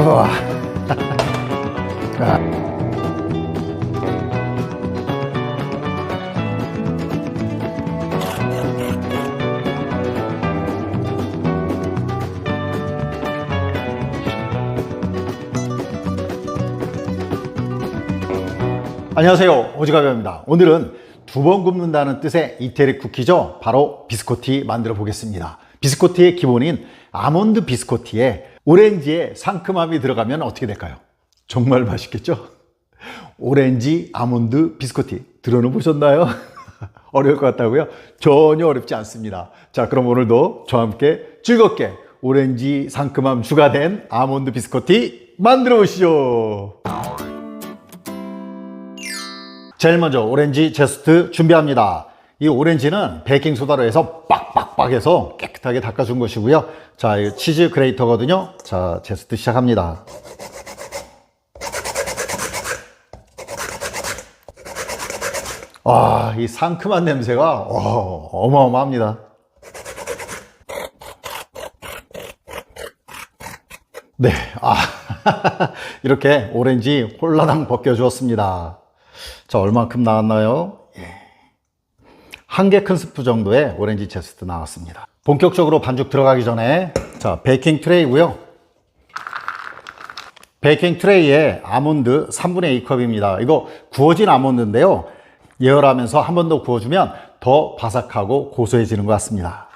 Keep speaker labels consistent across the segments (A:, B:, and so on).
A: 우와. 안녕하세요, 오지가벼입니다. 오늘은 두 번 굽는다는 뜻의 이태리 쿠키죠. 바로 비스코티 만들어 보겠습니다. 비스코티의 기본인 아몬드 비스코티에 오렌지의 상큼함이 들어가면 어떻게 될까요? 정말 맛있겠죠? 오렌지 아몬드 비스코티 들어는 보셨나요? 어려울 것 같다고요? 전혀 어렵지 않습니다. 자, 그럼 오늘도 저와 함께 즐겁게 오렌지 상큼함 추가된 아몬드 비스코티 만들어 보시죠. 제일 먼저 오렌지 제스트 준비합니다. 이 오렌지는 베이킹소다로 해서 빡빡빡 해서 깨끗하게 닦아준 것이고요. 자, 이 치즈 그레이터거든요. 자, 제스트 시작합니다. 와, 이 상큼한 냄새가 어마어마합니다. 네, 이렇게 오렌지 홀라당 벗겨주었습니다. 자, 얼만큼 나왔나요? 한 개 큰 스프 정도의 오렌지 제스트 나왔습니다. 본격적으로 반죽 들어가기 전에 자, 베이킹 트레이고요. 베이킹 트레이에 아몬드 3분의 2컵입니다. 이거 구워진 아몬드인데요. 예열하면서 한 번 더 구워주면 더 바삭하고 고소해지는 것 같습니다.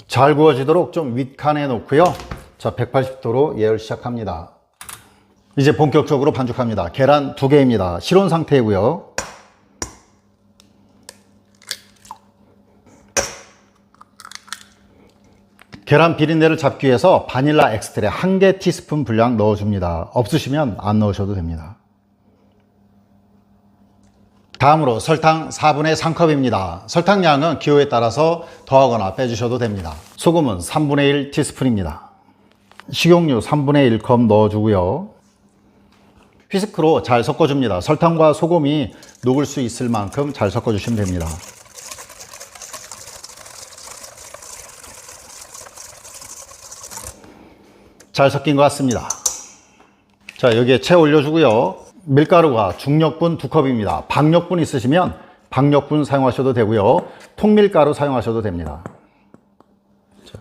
A: 잘 구워지도록 좀 윗칸에 놓고요. 자, 180도로 예열 시작합니다. 이제 본격적으로 반죽합니다. 계란 2개입니다. 실온 상태이고요. 계란 비린내를 잡기 위해서 바닐라 엑스트랙 1개 티스푼 분량 넣어줍니다. 없으시면 안 넣으셔도 됩니다. 다음으로 설탕 4분의 3컵입니다. 설탕량은 기호에 따라서 더하거나 빼주셔도 됩니다. 소금은 3분의 1 티스푼입니다. 식용유 3분의 1컵 넣어주고요. 휘스크로 잘 섞어줍니다. 설탕과 소금이 녹을 수 있을 만큼 잘 섞어주시면 됩니다. 잘 섞인 것 같습니다. 자, 여기에 채 올려주고요. 밀가루가 중력분 2컵입니다. 박력분 있으시면 박력분 사용하셔도 되고요. 통밀가루 사용하셔도 됩니다. 자,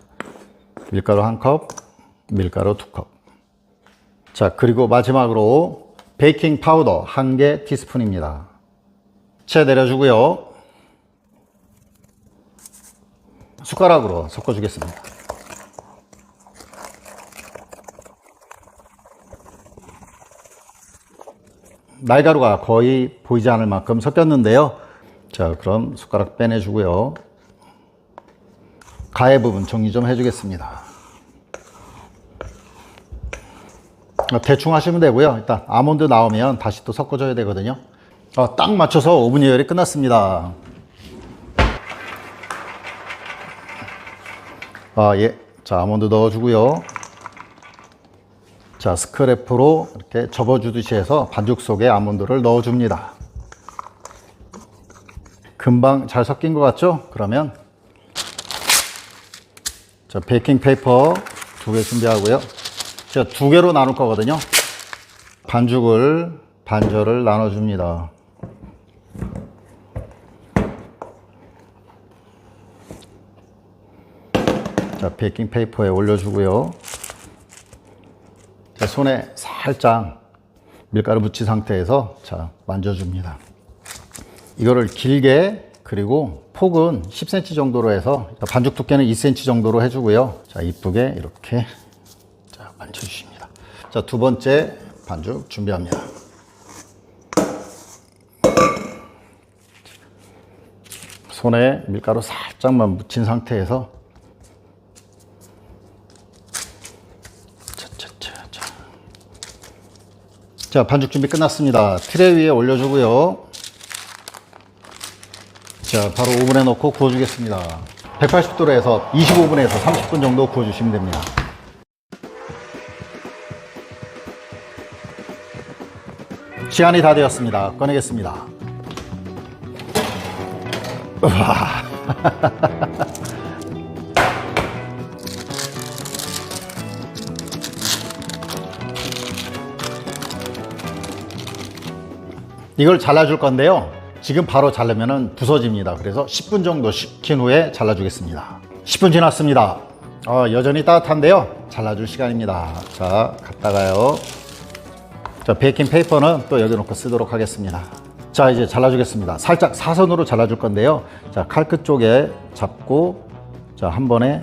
A: 밀가루 1컵, 밀가루 2컵. 자, 그리고 마지막으로 베이킹 파우더 1개 티스푼입니다. 채 내려주고요. 숟가락으로 섞어주겠습니다. 날가루가 거의 보이지 않을 만큼 섞였는데요. 자, 그럼 숟가락 빼내주고요. 가해 부분 정리 좀 해주겠습니다. 대충 하시면 되고요. 일단 아몬드 나오면 다시 또 섞어줘야 되거든요. 딱 맞춰서 오븐 예열이 끝났습니다. 예. 자, 아몬드 넣어주고요. 자, 스크래프로 이렇게 접어주듯이 해서 반죽 속에 아몬드를 넣어줍니다. 금방 잘 섞인 것 같죠? 그러면 자, 베이킹 페이퍼 2개 준비하고요. 제가 2개로 나눌 거거든요. 반죽을 반절을 나눠줍니다. 자, 베이킹 페이퍼에 올려주고요. 자, 손에 살짝 밀가루 묻힌 상태에서 자, 만져줍니다. 이거를 길게, 그리고 폭은 10cm 정도로 해서 반죽 두께는 2cm 정도로 해주고요. 자, 이쁘게 이렇게 자, 만져주십니다. 자, 두 번째 반죽 준비합니다. 손에 밀가루 살짝만 묻힌 상태에서 자, 반죽 준비 끝났습니다. 트레이 위에 올려주고요. 자, 바로 오븐에 넣고 구워주겠습니다. 180도로 해서 25분에서 30분 정도 구워주시면 됩니다. 시간이 다 되었습니다. 꺼내겠습니다. 우와. 이걸 잘라줄 건데요. 지금 바로 자르면 부서집니다. 그래서 10분 정도 식힌 후에 잘라주겠습니다. 10분 지났습니다. 여전히 따뜻한데요. 잘라줄 시간입니다. 자, 갖다가요. 자, 베이킹 페이퍼는 또 여기 놓고 쓰도록 하겠습니다. 자, 이제 잘라주겠습니다. 살짝 사선으로 잘라줄 건데요. 자, 칼 끝 쪽에 잡고, 자, 한 번에,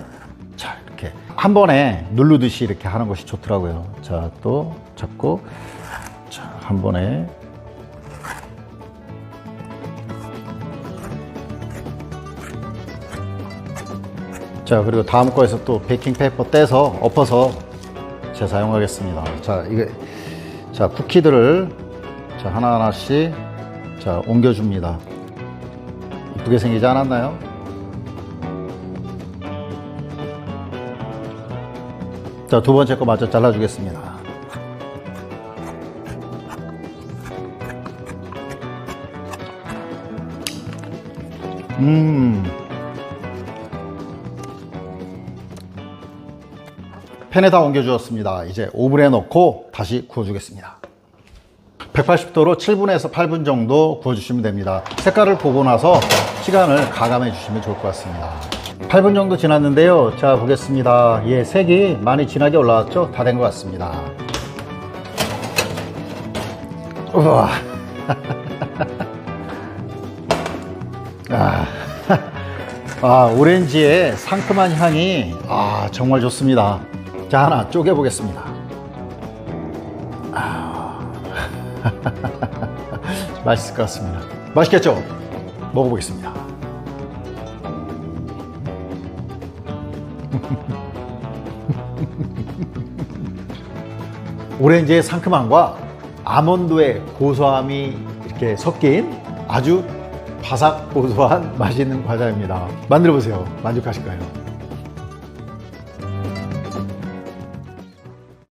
A: 자, 이렇게. 한 번에 누르듯이 이렇게 하는 것이 좋더라고요. 자, 또 잡고, 자, 한 번에. 자, 그리고 다음 거에서 또 베이킹 페이퍼 떼서 엎어서 재사용하겠습니다. 자, 이게, 자, 쿠키들을, 자, 하나하나씩, 자, 옮겨줍니다. 이쁘게 생기지 않았나요? 자, 두 번째 거 마저 잘라주겠습니다. 팬에다 옮겨주었습니다. 이제 오븐에 넣고 다시 구워주겠습니다. 180도로 7분에서 8분 정도 구워주시면 됩니다. 색깔을 보고 나서 시간을 가감해 주시면 좋을 것 같습니다. 8분 정도 지났는데요. 자, 보겠습니다. 예, 색이 많이 진하게 올라왔죠? 다 된 것 같습니다. 우와. 오렌지의 상큼한 향이 정말 좋습니다. 자, 하나 쪼개보겠습니다. 맛있을 것 같습니다. 맛있겠죠? 먹어보겠습니다. 오렌지의 상큼함과 아몬드의 고소함이 이렇게 섞인 아주 바삭 고소한 맛있는 과자입니다. 만들어 보세요. 만족하실까요?